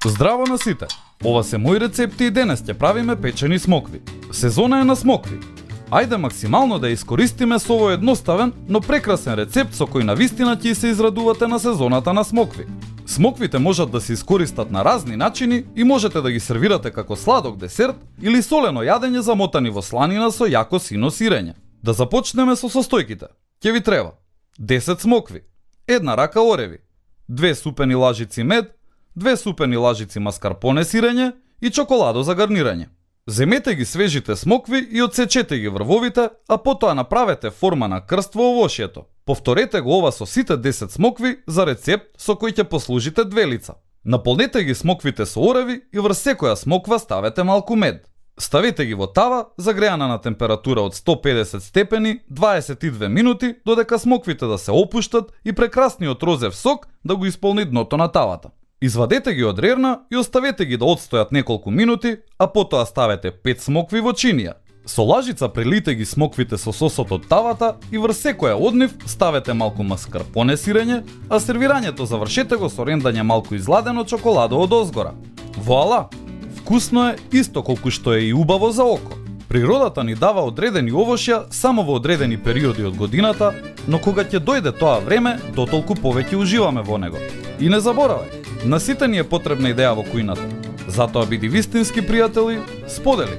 Здраво на сите! Ова се мои рецепти и денес ќе правиме печени смокви. Сезона е на смокви. Ајде максимално да искористиме со овој едноставен, но прекрасен рецепт со кој навистина ќе се израдувате на сезоната на смокви. Смоквите можат да се искористат на разни начини и можете да ги сервирате како сладок десерт или солено јадење замотани во сланина со јако сино сирење. Да започнеме со состојките. Ќе ви треба 10 смокви, 1 рака ореви, 2 супени лажици мед, 2 супени лажици маскарпоне сирење и чоколадо за гарнирање. Земете ги свежите смокви и отсечете ги врвовите, а потоа направете форма на крст во овошјето. Повторете го ова со сите 10 смокви за рецепт со кој ќе послужите 2 лица. Наполнете ги смоквите со ореви и врз секоја смоква ставете малку мед. Ставете ги во тава, загреана на температура од 150 степени, 22 минути, додека смоквите да се опуштат и прекрасниот розев сок да го исполни дното на тавата. Извадете ги од рерна и оставете ги да отстојат неколку минути, а потоа ставете 5 смокви во чинија. Со лажица прелите ги смоквите со сосот од тавата и врз секоја од нив ставете малку маскарпоне сирење, а сервирањето завршете го со рендање малку изладено чоколадо од озгора. Вуала! Вкусно е исто колку што е и убаво за око. Природата ни дава одредени овошја само во одредени периоди од годината, но кога ќе дојде тоа време, дотолку повеќе уживаме во него. И не заборавај, на сите ни е потребна идеја во кујната. Затоа биди вистински пријатели, сподели.